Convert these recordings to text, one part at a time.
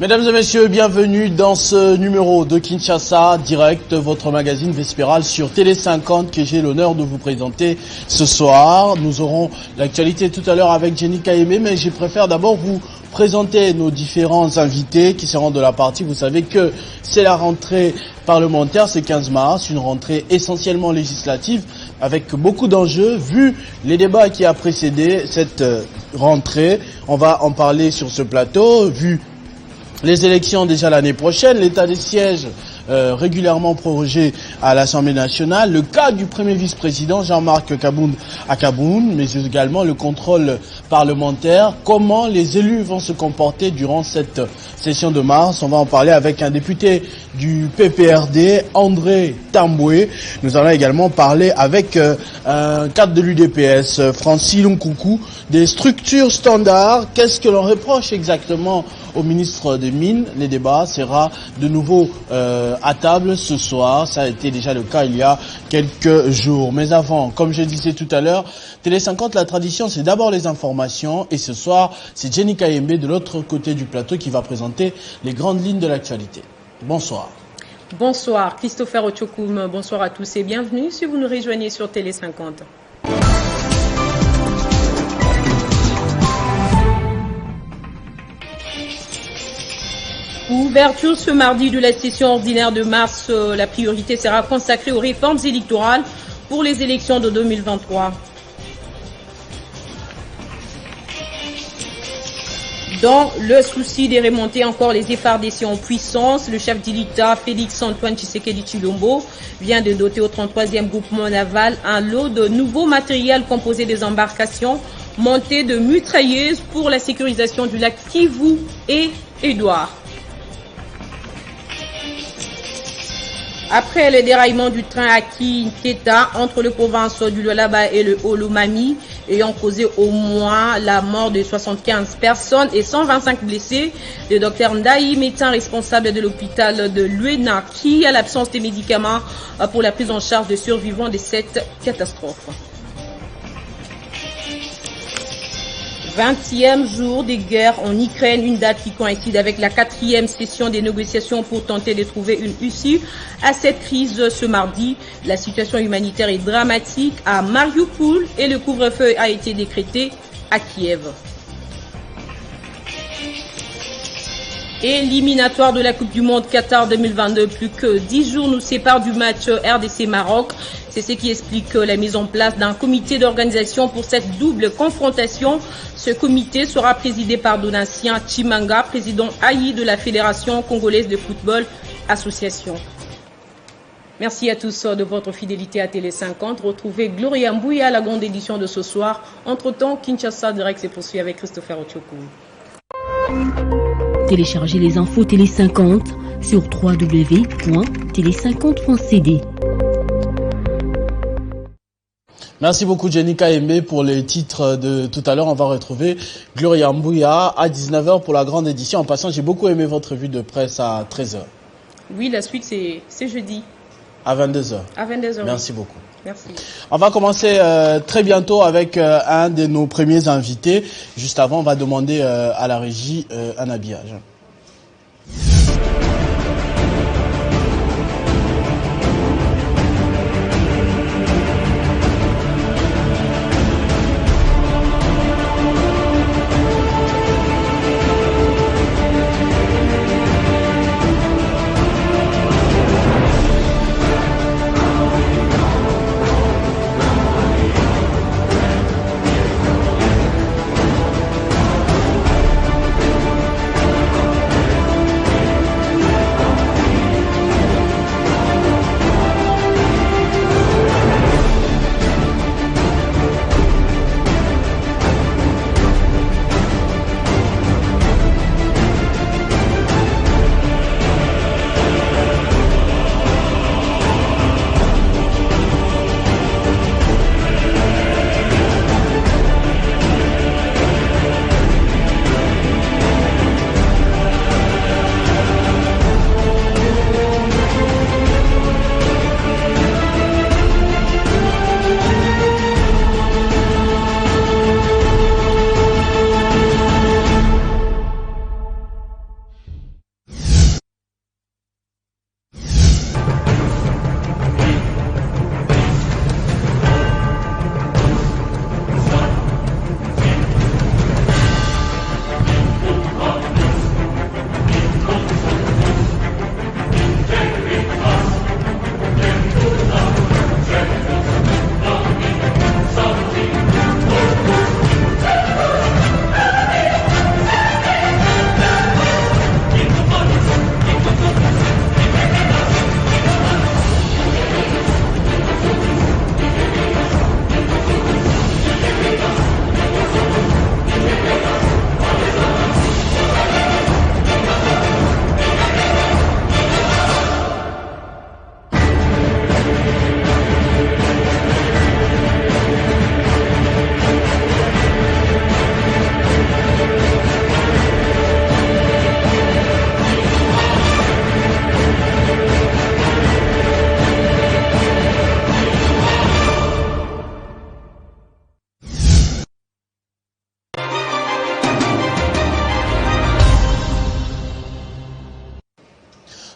Mesdames et messieurs, bienvenue dans ce numéro de Kinshasa Direct, votre magazine Vespéral sur Télé 50 que j'ai l'honneur de vous présenter ce soir. Nous aurons l'actualité tout à l'heure avec Jenny Kayemé, mais je préfère d'abord vous présenter nos différents invités qui seront de la partie. Vous savez que c'est la rentrée parlementaire, c'est 15 mars, une rentrée essentiellement législative avec beaucoup d'enjeux. Vu les débats qui a précédé cette rentrée, on va en parler sur ce plateau. Vu les élections déjà l'année prochaine, l'état des sièges régulièrement prorogé à l'Assemblée nationale, le cas du premier vice-président Jean-Marc Kabound à Kabound, mais également le contrôle parlementaire, comment les élus vont se comporter durant cette session de mars. On va en parler avec un député du PPRD, André Tamboué. Nous allons également parler avec un cadre de l'UDPS, Francis Lunkoukou, des structures standards. Qu'est-ce que l'on reproche exactement au ministre des Mines? Les débats sera de nouveau à table ce soir. Ça a été déjà le cas il y a quelques jours. Mais avant, comme je disais tout à l'heure, Télé 50, la tradition, c'est d'abord les informations. Et ce soir, c'est Jenny Kayembe de l'autre côté du plateau qui va présenter les grandes lignes de l'actualité. Bonsoir. Bonsoir, Christopher Ochokoum. Bonsoir à tous et bienvenue si vous nous rejoignez sur Télé 50. Ouverture ce mardi de la session ordinaire de mars, la priorité sera consacrée aux réformes électorales pour les élections de 2023. Dans le souci de remonter encore les FARDC en puissance, le chef de l'État, Félix-Antoine Tshisekedi Tshilombo, vient de doter au 33e groupement naval un lot de nouveaux matériels composé des embarcations montées de mitrailleuses pour la sécurisation du lac Kivu et Édouard. Après le déraillement du train à Kinketa entre le province du Lualaba et le Olomami, ayant causé au moins la mort de 75 personnes et 125 blessés, le docteur Ndaï, médecin responsable de l'hôpital de Luena, qui a l'absence de médicaments pour la prise en charge des survivants de cette catastrophe. 20e jour de guerre en Ukraine, une date qui coïncide avec la 4e session des négociations pour tenter de trouver une issue à cette crise ce mardi. La situation humanitaire est dramatique à Mariupol et le couvre-feu a été décrété à Kiev. Éliminatoire de la Coupe du Monde Qatar 2022, plus que 10 jours nous séparent du match RDC-Maroc. C'est ce qui explique la mise en place d'un comité d'organisation pour cette double confrontation. Ce comité sera présidé par Donatien Chimanga, président AI de la Fédération congolaise de football association. Merci à tous de votre fidélité à Télé 50. Retrouvez Gloria Mbouya à la grande édition de ce soir. Entre-temps, Kinshasa Direct se poursuit avec Christopher Ochokoum. Téléchargez les infos Télé 50 sur www.tele50.cd. Merci beaucoup Jenny Kayembe pour les titres de tout à l'heure. On va retrouver Gloria Mbouya à 19h pour la grande édition. En passant, j'ai beaucoup aimé votre revue de presse à 13h. Oui, la suite c'est jeudi. À 22h. À 22h. Merci beaucoup. Merci. On va commencer très bientôt avec un de nos premiers invités. Juste avant, on va demander à la régie un habillage.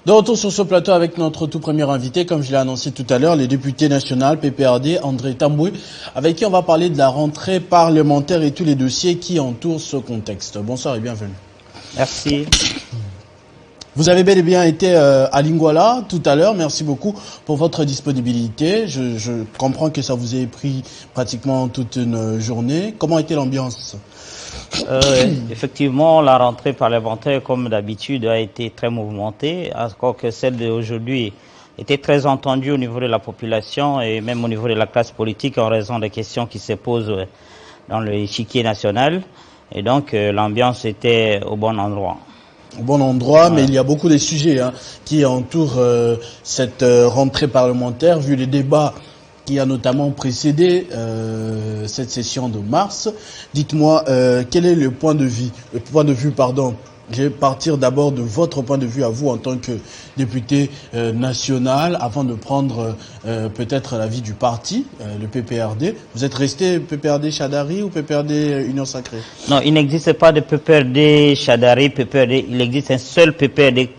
De retour sur ce plateau avec notre tout premier invité, comme je l'ai annoncé tout à l'heure, le député national PPRD, André Tamboué, avec qui on va parler de la rentrée parlementaire et tous les dossiers qui entourent ce contexte. Bonsoir et bienvenue. Merci. Vous avez bel et bien été à Lingouala tout à l'heure. Merci beaucoup pour votre disponibilité. Je comprends que ça vous ait pris pratiquement toute une journée. Comment était l'ambiance ? Effectivement, la rentrée parlementaire, comme d'habitude, a été très mouvementée, encore que celle d'aujourd'hui était très entendue au niveau de la population et même au niveau de la classe politique en raison des questions qui se posent dans l'échiquier national. Et donc, l'ambiance était au bon endroit. Au bon endroit, mais il y a beaucoup de sujets qui entourent cette rentrée parlementaire, vu les débats qui a notamment précédé cette session de mars. Dites-moi, quel est le point de vue, je vais partir d'abord de votre point de vue à vous en tant que député national, avant de prendre peut-être l'avis du parti, le PPRD. Vous êtes resté PPRD Chadari ou PPRD Union Sacrée? Non, il n'existe pas de PPRD Chadari, PPRD, il existe un seul PPRD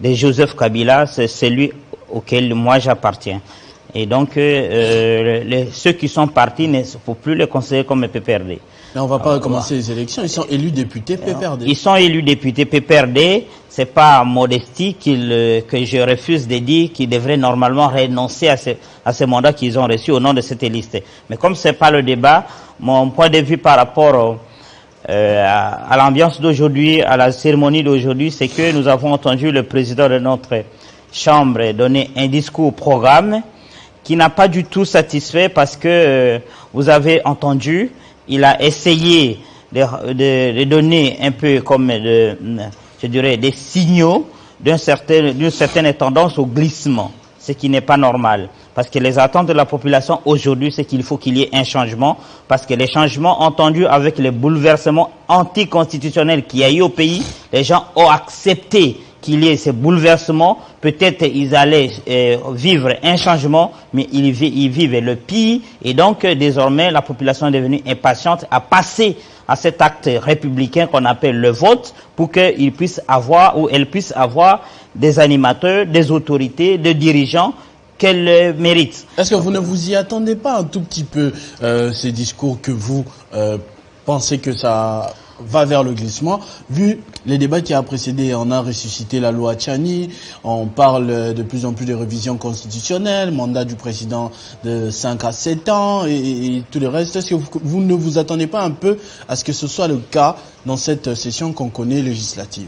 de Joseph Kabila, c'est celui auquel moi j'appartiens. Et donc, ceux qui sont partis, il ne faut plus les considérer comme PPRD. Mais on va pas recommencer les élections, ils sont élus députés PPRD. Ils sont élus députés PPRD, c'est pas modestie que je refuse de dire qu'ils devraient normalement renoncer à ce mandat qu'ils ont reçu au nom de cette liste. Mais comme c'est pas le débat, mon point de vue par rapport à l'ambiance d'aujourd'hui, à la cérémonie d'aujourd'hui, c'est que nous avons entendu le président de notre chambre donner un discours au programme qui n'a pas du tout satisfait parce que vous avez entendu, il a essayé de donner un peu comme je dirais des signaux d'une certaine tendance au glissement, ce qui n'est pas normal. Parce que les attentes de la population aujourd'hui, c'est qu'il faut qu'il y ait un changement, parce que les changements entendus avec les bouleversements anticonstitutionnels qu'il y a eu au pays, les gens ont accepté qu'il y ait ces bouleversements. Peut-être ils allaient vivre un changement, mais ils vivent le pire. Et donc, désormais, la population est devenue impatiente à passer à cet acte républicain qu'on appelle le vote, pour qu'ils puissent avoir, ou elles puissent avoir des animateurs, des autorités, des dirigeants qu'elles méritent. Est-ce que vous ne vous y attendez pas un tout petit peu, ces discours que vous pensez que ça va vers le glissement, vu les débats qui a précédé? On a ressuscité la loi Tchani, on parle de plus en plus de révisions constitutionnelles, mandat du président de 5 à 7 ans et tout le reste. Est-ce que vous ne vous attendez pas un peu à ce que ce soit le cas dans cette session qu'on connaît législative?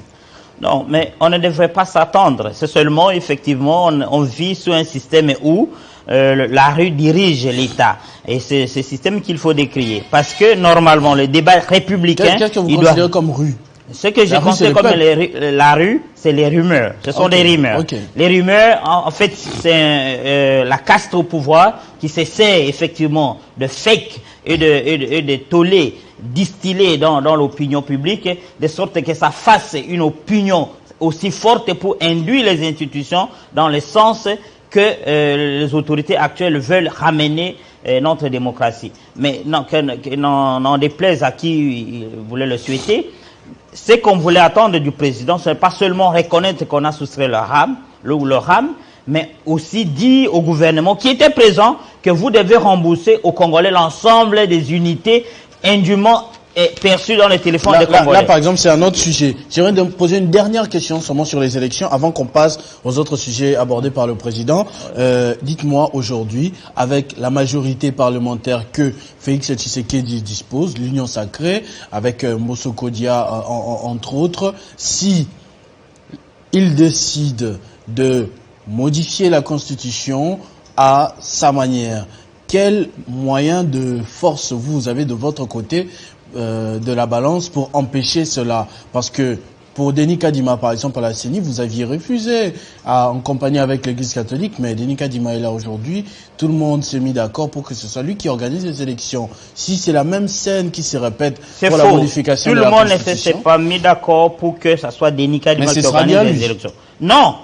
Non, mais on ne devrait pas s'attendre. C'est seulement, effectivement, on vit sous un système où la rue dirige l'État. Et c'est ce système qu'il faut décrier. Parce que, normalement, le débat républicain... Qu'est-ce que vous considérez comme rue? Ce que je considère comme la rue, c'est les rumeurs. Ce sont des rumeurs. Okay. Les rumeurs, en fait, c'est la caste au pouvoir qui s'essaie effectivement de fake et de tollé, distiller dans l'opinion publique, de sorte que ça fasse une opinion aussi forte pour induire les institutions dans le sens que les autorités actuelles veulent ramener notre démocratie. Mais n'en déplaise à qui voulait le souhaiter, ce qu'on voulait attendre du président, ce n'est pas seulement reconnaître qu'on a soustrait le RAM, mais aussi dire au gouvernement qui était présent que vous devez rembourser aux Congolais l'ensemble des unités indûment perçues dans les téléphones des Congolais. Là, par exemple, c'est un autre sujet. J'aimerais de poser une dernière question seulement sur les élections avant qu'on passe aux autres sujets abordés par le président. Dites-moi aujourd'hui, avec la majorité parlementaire que Félix Tshisekedi dispose, l'Union Sacrée, avec Mosoko Dia entre autres, si il décide de modifier la Constitution à sa manière, quel moyen de force vous avez de votre côté de la balance pour empêcher cela? Parce que pour Denis Kadima, par exemple, à la CENI, vous aviez refusé en compagnie avec l'Église catholique, mais Denis Kadima est là aujourd'hui. Tout le monde s'est mis d'accord pour que ce soit lui qui organise les élections. Si c'est la même scène qui se répète pour la modification de la Constitution... Tout le monde ne s'est pas mis d'accord pour que ce soit Denis Kadima qui organise les élections. Non!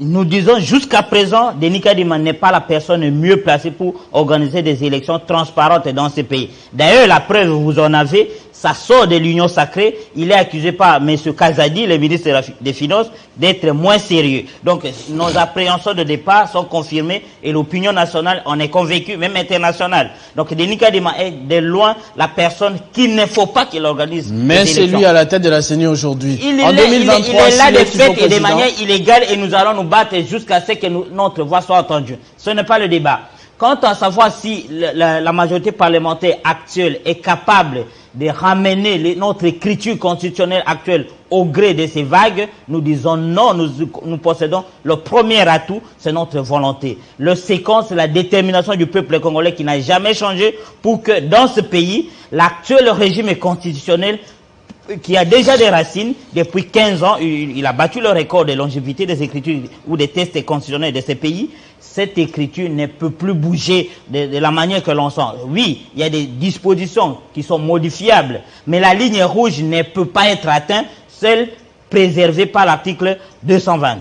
Nous disons jusqu'à présent, Denis Kadima n'est pas la personne mieux placée pour organiser des élections transparentes dans ce pays. D'ailleurs, la preuve, vous en avez, ça sort de l'union sacrée. Il est accusé par M. Kazadi, le ministre des Finances, d'être moins sérieux. Donc, nos appréhensions de départ sont confirmées et l'opinion nationale en est convaincue, même internationale. Donc, Denis Kadima est de loin la personne qu'il ne faut pas qu'il organise. Mais c'est lui à la tête de la CENI aujourd'hui. En 2023, il est là de fait et de manière illégale et nous allons nous battre jusqu'à ce que notre voix soit entendue. Ce n'est pas le débat. Quant à savoir si la majorité parlementaire actuelle est capable de ramener notre écriture constitutionnelle actuelle au gré de ces vagues, nous disons non, nous possédons le premier atout, c'est notre volonté. Le second, c'est la détermination du peuple congolais qui n'a jamais changé pour que dans ce pays, l'actuel régime constitutionnel qui a déjà des racines, depuis 15 ans, il a battu le record de longévité des écritures ou des tests constitutionnels de ces pays. Cette écriture ne peut plus bouger de la manière que l'on sent. Oui, il y a des dispositions qui sont modifiables, mais la ligne rouge ne peut pas être atteinte, celle préservée par l'article 220.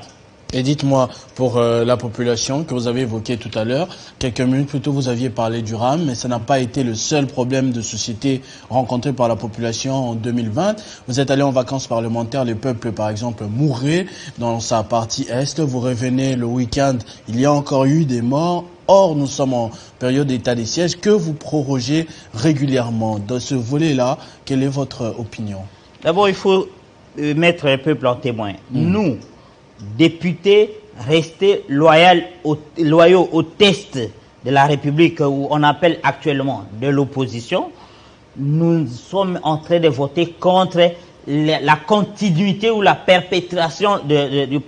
Et dites-moi, pour la population que vous avez évoqué tout à l'heure, quelques minutes plus tôt vous aviez parlé du RAM, mais ça n'a pas été le seul problème de société rencontré par la population en 2020. Vous êtes allé en vacances parlementaires, le peuple par exemple mourait dans sa partie est, vous revenez le week-end, il y a encore eu des morts. Or, nous sommes en période d'état des sièges que vous prorogez régulièrement. Dans ce volet-là, quelle est votre opinion? D'abord, il faut mettre le peuple en témoin. Nous, députés, restés loyaux au test de la République, où on appelle actuellement de l'opposition, nous sommes en train de voter contre la continuité ou la perpétuation du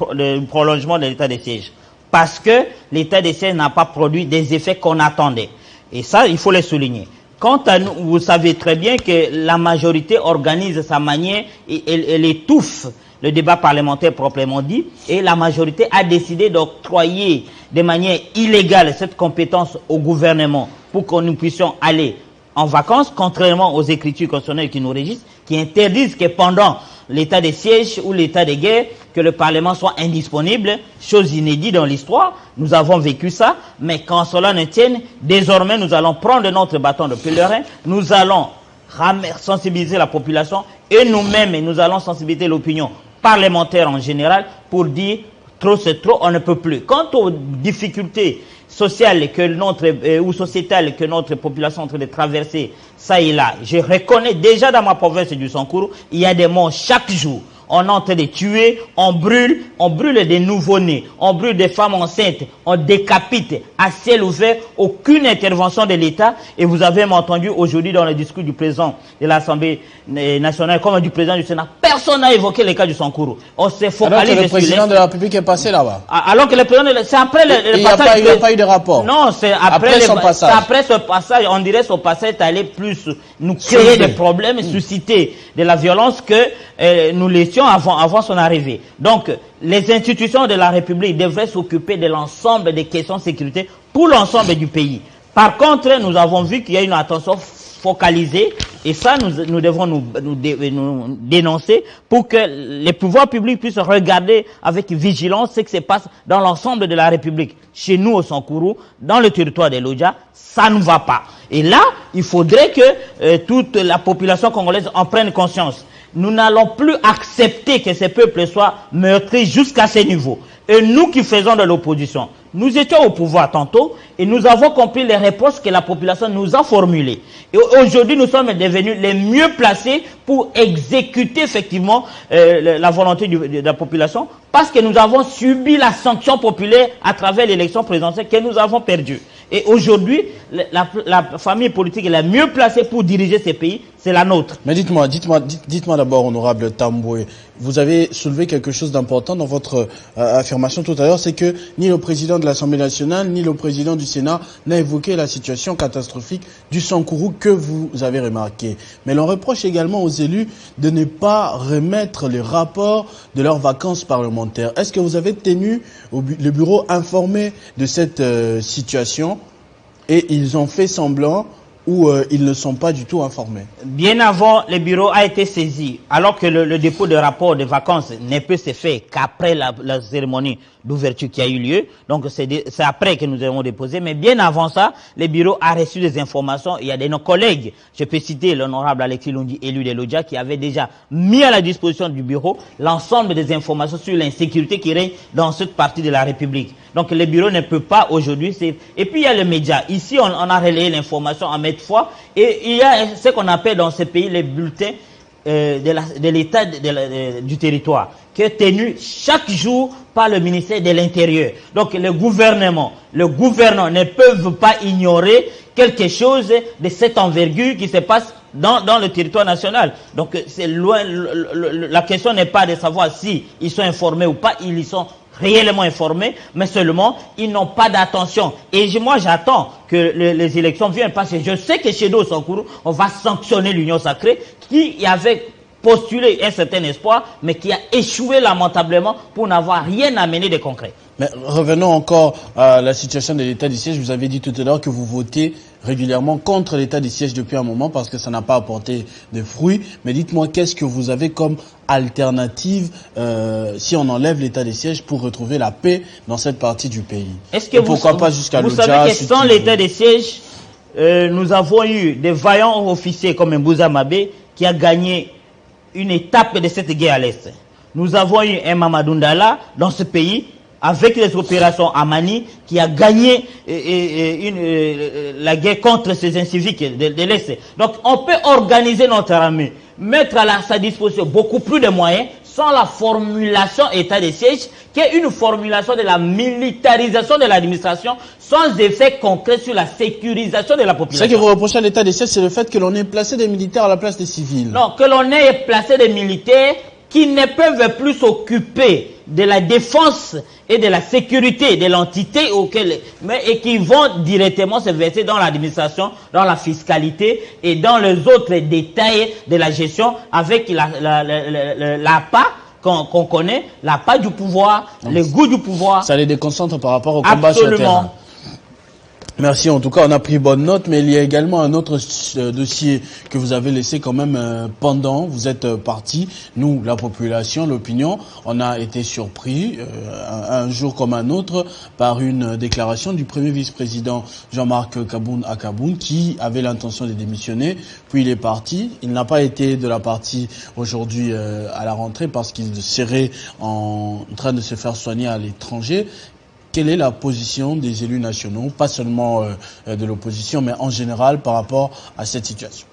prolongement de l'état de siège. Parce que l'état de siège n'a pas produit des effets qu'on attendait. Et ça, il faut le souligner. Quant à nous, vous savez très bien que la majorité organise sa manière et elle étouffe le débat parlementaire proprement dit, et la majorité a décidé d'octroyer de manière illégale cette compétence au gouvernement pour que nous puissions aller en vacances, contrairement aux écritures constitutionnelles qui nous régissent, qui interdisent que pendant l'état de siège ou l'état de guerre, que le Parlement soit indisponible, chose inédite dans l'histoire. Nous avons vécu ça, mais quand cela ne tienne, désormais nous allons prendre notre bâton de pèlerin, nous allons sensibiliser la population et nous-mêmes, nous allons sensibiliser l'opinion parlementaire en général pour dire trop c'est trop, on ne peut plus. Quant aux difficultés sociales que ou sociétales que notre population est en train de traverser, ça et là, je reconnais déjà dans ma province du Sankuru, il y a des morts chaque jour. On est en train de tuer, on brûle des nouveau-nés, on brûle des femmes enceintes, on décapite à ciel ouvert, aucune intervention de l'État. Et vous avez entendu aujourd'hui dans le discours du président de l'Assemblée nationale, comme du président du Sénat, personne n'a évoqué le cas du Sankuru. On s'est focalisé sur le président de la République est passé là-bas. Alors que le président, c'est après le passage. Il n'y a pas eu de rapport. Non, c'est après son passage. Après ce passage, on dirait son passage est allé plus nous créer des problèmes, susciter de la violence que nous laissions avant son arrivée. Donc, les institutions de la République devraient s'occuper de l'ensemble des questions de sécurité pour l'ensemble du pays. Par contre, nous avons vu qu'il y a une attention focalisée et ça, nous devons nous dénoncer pour que les pouvoirs publics puissent regarder avec vigilance ce qui se passe dans l'ensemble de la République. Chez nous, au Sankuru, dans le territoire de l'Odja, ça ne va pas. Et là, il faudrait que toute la population congolaise en prenne conscience. Nous n'allons plus accepter que ces peuples soient meurtris jusqu'à ce niveau. Et nous qui faisons de l'opposition, nous étions au pouvoir tantôt et nous avons compris les réponses que la population nous a formulées. Et aujourd'hui, nous sommes devenus les mieux placés pour exécuter effectivement la volonté de la population parce que nous avons subi la sanction populaire à travers l'élection présidentielle que nous avons perdue. Et aujourd'hui, la famille politique est la mieux placée pour diriger ces pays, c'est la nôtre. Mais dites-moi d'abord, honorable Tamboué, vous avez soulevé quelque chose d'important dans votre affirmation tout à l'heure, c'est que ni le président de l'Assemblée nationale, ni le président du Sénat n'a évoqué la situation catastrophique du Sankuru que vous avez remarqué. Mais l'on reproche également aux élus de ne pas remettre les rapports de leurs vacances parlementaires. Est-ce que vous avez tenu le bureau informé de cette situation et ils ont fait semblant où ils ne sont pas du tout informés? Bien avant, le bureau a été saisi, alors que le dépôt de rapport de vacances ne peut se faire qu'après la cérémonie d'ouverture qui a eu lieu. Donc c'est après que nous avons déposé. Mais bien avant ça, le bureau a reçu des informations. Il y a de nos collègues, je peux citer l'honorable Alexis Lundi, élu de l'ODJA, qui avait déjà mis à la disposition du bureau l'ensemble des informations sur l'insécurité qui règne dans cette partie de la République. Donc le bureau ne peut pas aujourd'hui... Et puis il y a les médias. Ici, on a relayé l'information en maintes fois. Et il y a ce qu'on appelle dans ce pays les bulletins de l'état du territoire, qui est tenu chaque jour par le ministère de l'Intérieur. Donc le gouvernement ne peuvent pas ignorer quelque chose de cette envergure qui se passe dans le territoire national. Donc c'est loin. La question n'est pas de savoir si ils sont informés ou pas, ils y sont réellement informés, mais seulement ils n'ont pas d'attention. Et moi j'attends que les élections viennent, parce que je sais que chez nous, on va sanctionner l'Union Sacrée qui avait postulé un certain espoir, mais qui a échoué lamentablement pour n'avoir rien amené de concret. Mais revenons encore à la situation de l'état du siège. Vous avez dit tout à l'heure que vous votez régulièrement contre l'état du siège depuis un moment parce que ça n'a pas apporté de fruits. Mais dites-moi, qu'est-ce que vous avez comme alternative si on enlève l'état du siège pour retrouver la paix dans cette partie du pays? Est-ce que pourquoi pas jusqu'à vous savez que sans l'état du siège, nous avons eu des vaillants officiers comme Mbouza Mabé qui a gagné une étape de cette guerre à l'Est. Nous avons eu un Mamadou Ndala dans ce pays avec les opérations à Mani qui a gagné la guerre contre ces inciviques de l'Est. Donc on peut organiser notre armée, mettre à sa disposition beaucoup plus de moyens sans la formulation état de siège, qui est une formulation de la militarisation de l'administration sans effet concret sur la sécurisation de la population. Ce que vous reprochez à l'état de siège, c'est le fait que l'on ait placé des militaires à la place des civils. Non, que l'on ait placé des militaires qui ne peuvent plus s'occuper de la défense et de la sécurité de l'entité et qui vont directement se verser dans l'administration, dans la fiscalité et dans les autres détails de la gestion avec l'appât qu'on connaît, l'appât du pouvoir, le goût du pouvoir. Ça les déconcentre par rapport au combat sur le terrain. Merci, en tout cas on a pris bonne note, mais il y a également un autre dossier que vous avez laissé quand même pendant, vous êtes parti, nous, la population, l'opinion, on a été surpris un jour comme un autre par une déclaration du premier vice-président Jean-Marc Kaboun Akaboun qui avait l'intention de démissionner, puis il est parti, il n'a pas été de la partie aujourd'hui à la rentrée parce qu'il serait en train de se faire soigner à l'étranger. Quelle est la position des élus nationaux, pas seulement de l'opposition, mais en général par rapport à cette situation?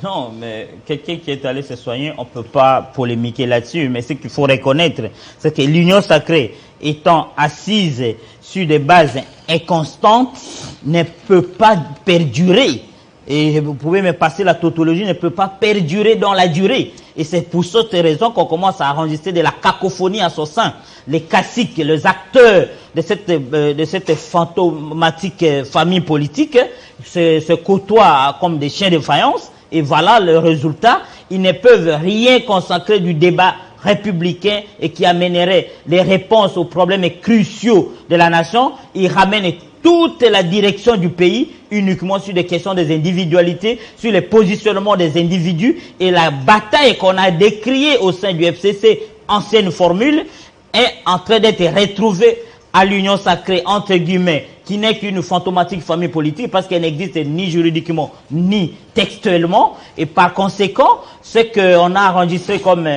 Non, mais quelqu'un qui est allé se soigner, on ne peut pas polémiquer là-dessus. Mais ce qu'il faut reconnaître, c'est que l'Union Sacrée, étant assise sur des bases inconstantes, ne peut pas perdurer. Et vous pouvez me passer la tautologie, ne peut pas perdurer dans la durée. Et c'est pour cette raison qu'on commence à enregistrer de la cacophonie à son sein. Les caciques, les acteurs de cette fantomatique famille politique se côtoient comme des chiens de faïence. Et voilà le résultat. Ils ne peuvent rien consacrer du débat républicain et qui amènerait les réponses aux problèmes cruciaux de la nation. Ils ramènent toute la direction du pays uniquement sur des questions des individualités, sur les positionnements des individus, et la bataille qu'on a décriée au sein du FCC, ancienne formule, est en train d'être retrouvée à l'Union Sacrée, entre guillemets, qui n'est qu'une fantomatique famille politique parce qu'elle n'existe ni juridiquement ni textuellement, et par conséquent, ce qu'on a enregistré comme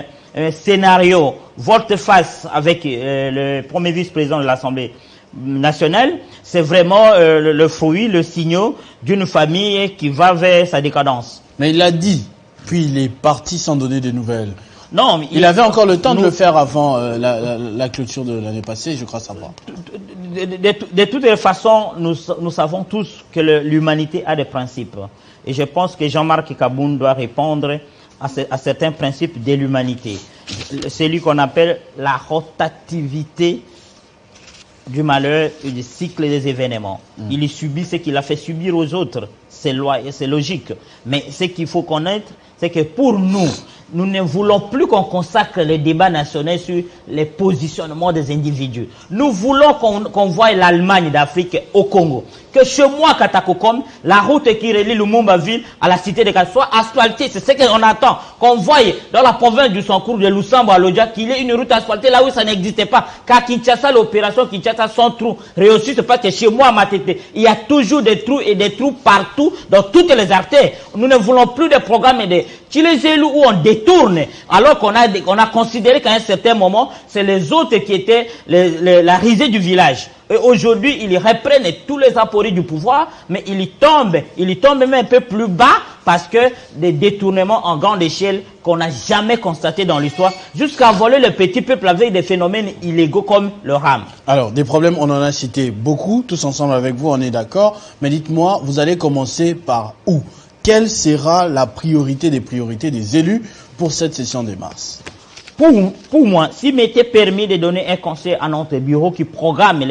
scénario volte-face avec le premier vice-président de l'Assemblée nationale, c'est vraiment le fruit, le signal d'une famille qui va vers sa décadence. Mais il l'a dit, puis il est parti sans donner de nouvelles. Non, il avait encore le temps de le faire avant la clôture de l'année passée, je crois savoir. De toutes les façons, nous savons tous que l'humanité a des principes. Et je pense que Jean-Marc Kaboun doit répondre à certains principes de l'humanité. Celui qu'on appelle la rotativité du malheur et du cycle des événements. Il y subit ce qu'il a fait subir aux autres. C'est logique. Mais ce qu'il faut connaître, c'est que pour nous ne voulons plus qu'on consacre le débat national sur les positionnements des individus. Nous voulons qu'on voie l'Allemagne d'Afrique au Congo. Que chez moi, Katakokom, la route qui relie Lumumba-Ville à la cité de Katakokom soit asphaltée. C'est ce qu'on attend. Qu'on voie dans la province du Sankour, de Lusambo à Lodja, qu'il y ait une route asphaltée là où ça n'existait pas. Car Kinshasa, l'opération Kinshasa sans trous réussit, c'est parce que chez moi, à Matete, il y a toujours des trous et des trous partout dans toutes les artères. Nous ne voulons plus de programmes de les élus où on détourne, alors qu'on a considéré qu'à un certain moment, c'est les autres qui étaient la risée du village. Et aujourd'hui, ils reprennent tous les appareils du pouvoir, mais ils tombent même un peu plus bas parce que des détournements en grande échelle qu'on n'a jamais constatés dans l'histoire, jusqu'à voler le petit peuple avec des phénomènes illégaux comme le RAM. Alors, des problèmes, on en a cité beaucoup, tous ensemble avec vous, on est d'accord, mais dites-moi, vous allez commencer par où? Quelle sera la priorité des élus pour cette session de mars? Pour moi, s'il m'était permis de donner un conseil à notre bureau qui programme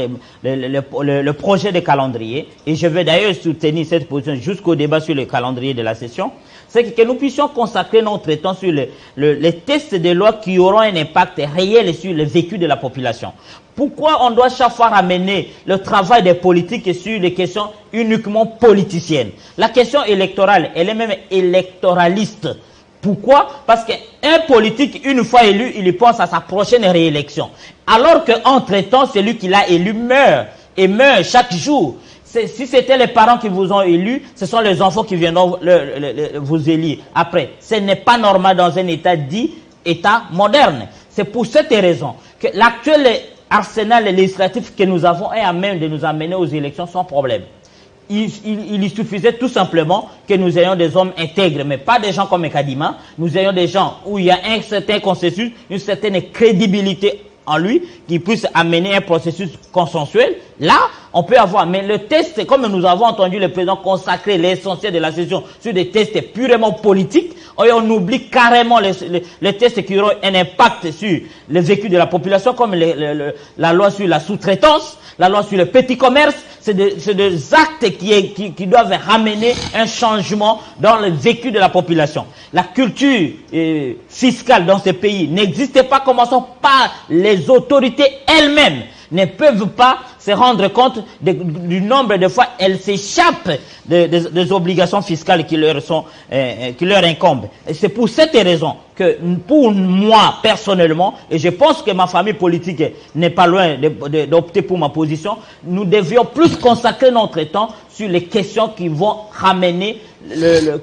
le projet de calendrier, et je vais d'ailleurs soutenir cette position jusqu'au débat sur le calendrier de la session, c'est que nous puissions consacrer notre temps sur les tests de loi qui auront un impact réel sur le vécu de la population. Pourquoi on doit chaque fois ramener le travail des politiques sur des questions uniquement politiciennes? La question électorale, elle est même électoraliste. Pourquoi? Parce qu'un politique, une fois élu, il pense à sa prochaine réélection. Alors qu'entre-temps, celui qui l'a élu meurt, et meurt chaque jour. Si c'était les parents qui vous ont élu, ce sont les enfants qui viendront vous élire après. Ce n'est pas normal dans un État dit État moderne. C'est pour cette raison que l'actuel arsenal législatif que nous avons est à même de nous amener aux élections sans problème. Il suffisait tout simplement que nous ayons des hommes intègres, mais pas des gens comme Kadima. Nous ayons des gens où il y a un certain consensus, une certaine crédibilité en lui, qui puisse amener un processus consensuel. Là, on peut avoir, mais le test, comme nous avons entendu le président consacrer l'essentiel de la session sur des tests purement politiques, et on oublie carrément les tests qui auront un impact sur le vécu de la population, comme la loi sur la sous-traitance, la loi sur le petit commerce. C'est des actes qui doivent ramener un changement dans le vécu de la population. La culture fiscale dans ce pays n'existe pas. Commençons par les autorités elles-mêmes ne peuvent pas se rendre compte du nombre de fois elles s'échappent des obligations fiscales qui leur incombent. Et c'est pour cette raison que pour moi personnellement, et je pense que ma famille politique n'est pas loin d'opter pour ma position, nous devions plus consacrer notre temps sur les questions qui vont ramener le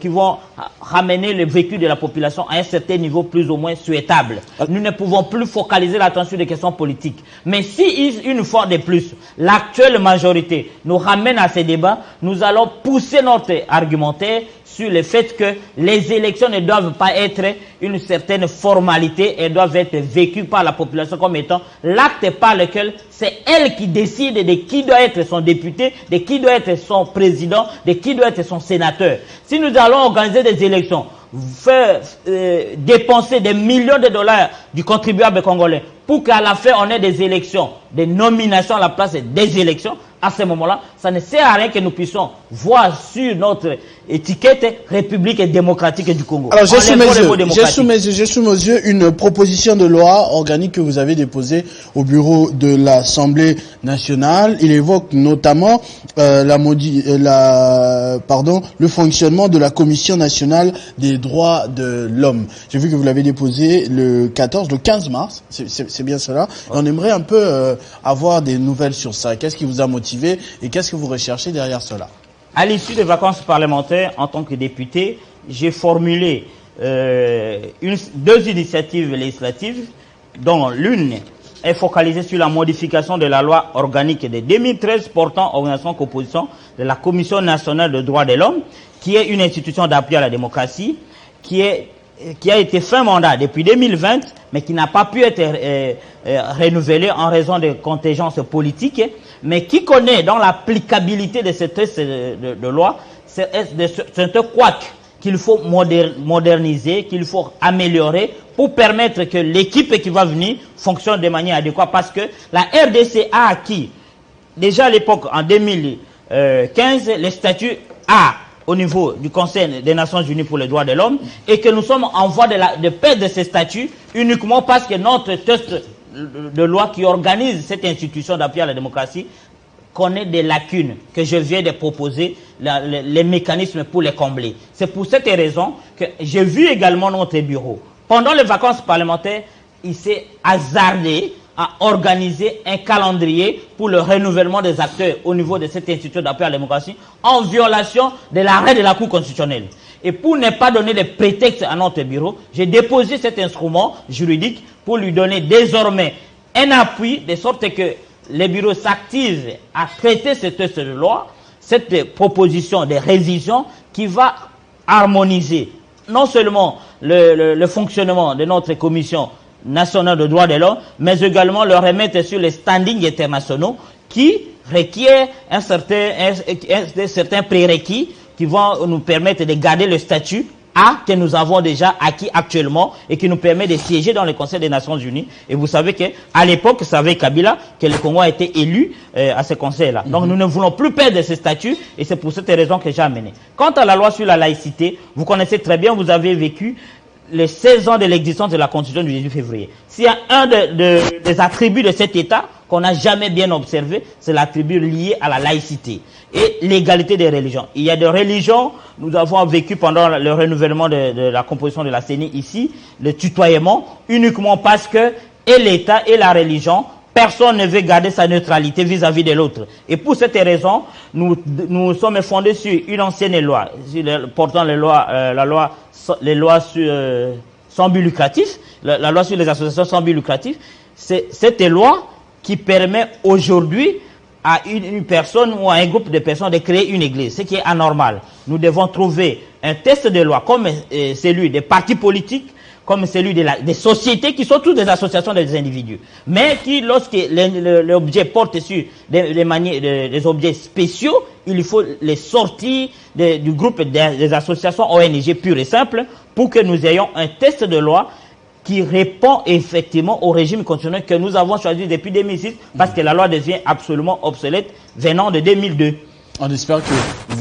vécu de la population à un certain niveau plus ou moins souhaitable. Nous ne pouvons plus focaliser l'attention sur des questions politiques. Mais si une fois de plus, l'actuelle majorité nous ramène à ces débats, nous allons pousser notre argumentaire sur le fait que les élections ne doivent pas être une certaine formalité, elles doivent être vécues par la population comme étant l'acte par lequel c'est elle qui décide de qui doit être son député, de qui doit être son président, de qui doit être son sénateur. Si nous allons organiser des élections, faire dépenser des millions de dollars du contribuable congolais pour qu'à la fin on ait des élections, des nominations à la place des élections, à ce moment-là, ça ne sert à rien que nous puissions voir sur notre étiquette République démocratique du Congo. Alors j'ai sous mes yeux une proposition de loi organique que vous avez déposée au bureau de l'Assemblée nationale. Il évoque notamment le fonctionnement de la Commission nationale des droits de l'homme. J'ai vu que vous l'avez déposé le 15 mars, c'est bien cela. On aimerait un peu avoir des nouvelles sur ça. Qu'est-ce qui vous a motivé et qu'est-ce que vous recherchez derrière cela? À l'issue des vacances parlementaires, en tant que député, j'ai formulé deux initiatives législatives, dont l'une est focalisée sur la modification de la loi organique de 2013 portant organisation et composition de la Commission nationale des droits de l'homme, qui est une institution d'appui à la démocratie, qui a été fin mandat depuis 2020, mais qui n'a pas pu être renouvelée en raison de contingences politiques, mais qui connaît dans l'applicabilité de ce texte de loi, c'est un couac qu'il faut moderniser, qu'il faut améliorer pour permettre que l'équipe qui va venir fonctionne de manière adéquate, parce que la RDC a acquis, déjà à l'époque, en 2015, le statut A au niveau du Conseil des Nations Unies pour les droits de l'homme et que nous sommes en voie de perdre ces statuts uniquement parce que notre texte de loi qui organise cette institution d'appui à la démocratie connaît des lacunes que je viens de proposer, les mécanismes pour les combler. C'est pour cette raison que j'ai vu également notre bureau. Pendant les vacances parlementaires, il s'est hasardé à organiser un calendrier pour le renouvellement des acteurs au niveau de cette institution d'appui à la démocratie en violation de l'arrêt de la Cour constitutionnelle. Et pour ne pas donner de prétexte à notre bureau, j'ai déposé cet instrument juridique pour lui donner désormais un appui de sorte que les bureaux s'activent à traiter ce texte de loi, cette proposition de révision qui va harmoniser non seulement le fonctionnement de notre commission nationale de droits de l'homme, mais également le remettre sur les standings internationaux qui requièrent un certain prérequis qui vont nous permettre de garder le statut A que nous avons déjà acquis actuellement et qui nous permet de siéger dans le Conseil des Nations Unies. Et vous savez qu'à l'époque, c'est avec Kabila que le Congo a été élu à ce conseil-là. Donc nous ne voulons plus perdre ce statut et c'est pour cette raison que j'ai amené. Quant à la loi sur la laïcité, vous connaissez très bien, vous avez vécu les 16 ans de l'existence de la Constitution du 18 février. S'il y a un des attributs de cet État qu'on n'a jamais bien observé, c'est l'attribut lié à la laïcité et l'égalité des religions. Il y a des religions, nous avons vécu pendant le renouvellement de la composition de la CENI ici, le tutoiement, uniquement parce que et l'État et la religion, personne ne veut garder sa neutralité vis-à-vis de l'autre. Et pour cette raison, nous sommes fondés sur une ancienne loi, portant les lois sans but lucratif, la loi sur les associations sans but lucratif. C'est cette loi qui permet aujourd'hui à une personne ou à un groupe de personnes de créer une église, ce qui est anormal. Nous devons trouver un texte de loi comme celui des partis politiques, comme celui des sociétés qui sont toutes des associations des individus, mais qui, lorsque l'objet porte sur des objets spéciaux, il faut les sortir du groupe des associations ONG pures et simples pour que nous ayons un texte de loi qui répond effectivement au régime constitutionnel que nous avons choisi depuis 2006 parce que la loi devient absolument obsolète venant de 2002. On espère que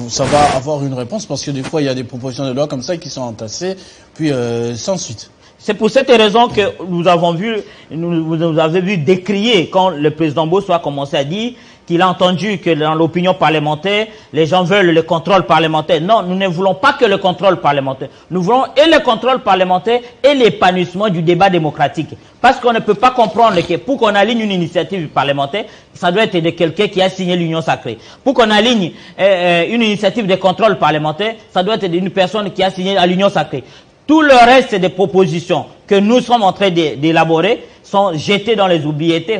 ça va avoir une réponse parce que des fois il y a des propositions de loi comme ça qui sont entassées puis sans suite. C'est pour cette raison que vous avez vu décrier quand le président Bosso a commencé à dire qu'il a entendu que dans l'opinion parlementaire, les gens veulent le contrôle parlementaire. Non, nous ne voulons pas que le contrôle parlementaire. Nous voulons et le contrôle parlementaire et l'épanouissement du débat démocratique. Parce qu'on ne peut pas comprendre que pour qu'on aligne une initiative parlementaire, ça doit être de quelqu'un qui a signé l'union sacrée. Pour qu'on aligne une initiative de contrôle parlementaire, ça doit être d'une personne qui a signé à l'union sacrée. Tout le reste des propositions que nous sommes en train d'élaborer sont jetées dans les oubliettes,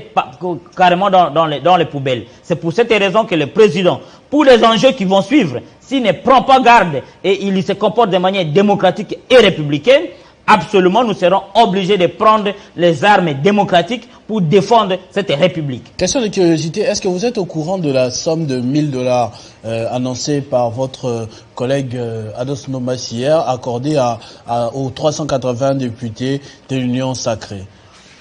carrément dans les poubelles. C'est pour cette raison que le président, pour les enjeux qui vont suivre, s'il ne prend pas garde et il se comporte de manière démocratique et républicaine, absolument nous serons obligés de prendre les armes démocratiques pour défendre cette république. Question de curiosité, est-ce que vous êtes au courant de la somme de $1000 annoncée par votre collègue Ados Nomas hier, accordée aux 380 députés de l'Union sacrée?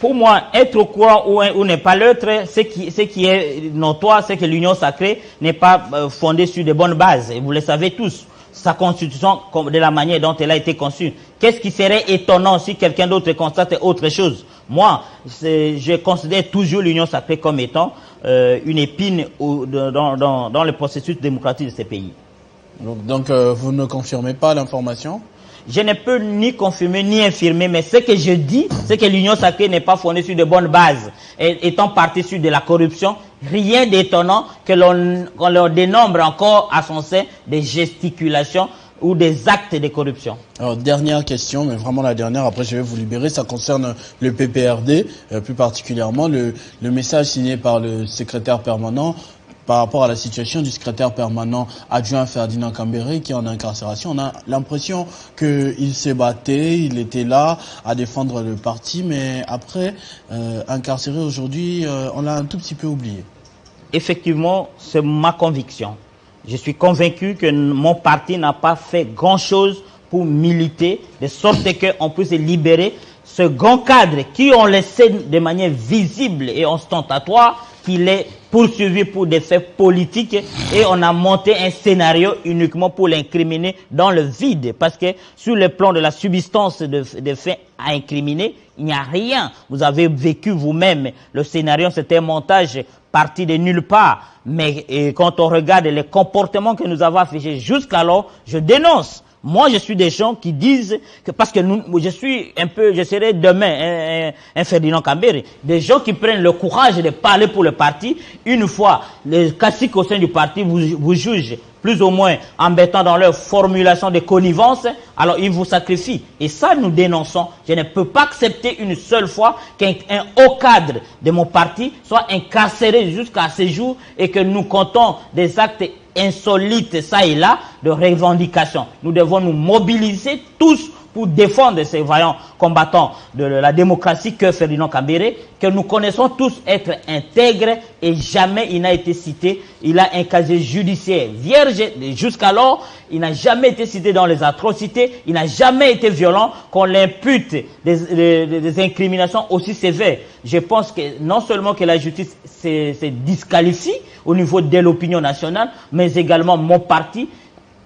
Pour moi, être au courant ou ne pas l'être, ce qui est notoire, c'est que l'Union sacrée n'est pas fondée sur de bonnes bases. Et vous le savez tous. Sa constitution, de la manière dont elle a été conçue. Qu'est-ce qui serait étonnant si quelqu'un d'autre constate autre chose? Moi, je considère toujours l'Union sacrée comme étant une épine dans le processus démocratique de ces pays. Donc vous ne confirmez pas l'information? Je ne peux ni confirmer ni infirmer, mais ce que je dis, c'est que l'Union sacrée n'est pas fondée sur de bonnes bases. Et étant partie sur de la corruption, rien d'étonnant qu'on leur dénombre encore à son sein des gesticulations ou des actes de corruption. Alors, dernière question, mais vraiment la dernière, après je vais vous libérer, ça concerne le PPRD, plus particulièrement le message signé par le secrétaire permanent par rapport à la situation du secrétaire permanent adjoint Ferdinand Cambéré qui est en incarcération. On a l'impression qu'il s'est battu, il était là à défendre le parti, mais après, incarcéré aujourd'hui, on l'a un tout petit peu oublié. Effectivement, c'est ma conviction. Je suis convaincu que mon parti n'a pas fait grand-chose pour militer, de sorte qu'on puisse libérer ce grand cadre qui ont laissé de manière visible et ostentatoire qu'il est poursuivi pour des faits politiques et on a monté un scénario uniquement pour l'incriminer dans le vide. Parce que sur le plan de la substance de faits à incriminer, il n'y a rien. Vous avez vécu vous-même. Le scénario, c'était un montage parti de nulle part. Mais quand on regarde les comportements que nous avons affichés jusqu'alors, je dénonce. Moi, je suis des gens qui disent que, parce que je serai demain un Ferdinand Kambere, des gens qui prennent le courage de parler pour le parti. Une fois les caciques au sein du parti vous jugent plus ou moins embêtant dans leur formulation de connivence, alors ils vous sacrifient. Et ça, nous dénonçons. Je ne peux pas accepter une seule fois qu'un haut cadre de mon parti soit incarcéré jusqu'à ce jour et que nous comptons des actes insolites, ça et là, de revendication. Nous devons nous mobiliser tous pour défendre ces vaillants combattants de la démocratie que Ferdinand Kambere, que nous connaissons tous être intègre et jamais il n'a été cité. Il a un casier judiciaire vierge. Jusqu'alors, il n'a jamais été cité dans les atrocités. Il n'a jamais été violent. Qu'on l'impute des incriminations aussi sévères. Je pense que non seulement que la justice se disqualifie au niveau de l'opinion nationale, mais également mon parti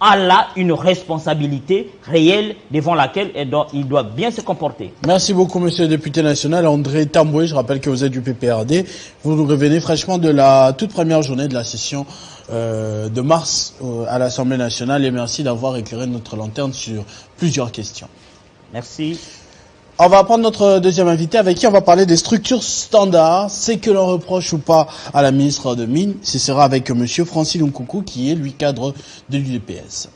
a là une responsabilité réelle devant laquelle il doit bien se comporter. Merci beaucoup, monsieur le député national André Tamboué. Je rappelle que vous êtes du PPRD. Vous nous revenez fraîchement de la toute première journée de la session de mars à l'Assemblée nationale et merci d'avoir éclairé notre lanterne sur plusieurs questions. Merci. On va prendre notre deuxième invité avec qui on va parler des structures standards. C'est que l'on reproche ou pas à la ministre de Mines. Ce sera avec monsieur Francine Nkoukou qui est lui cadre de l'UDPS.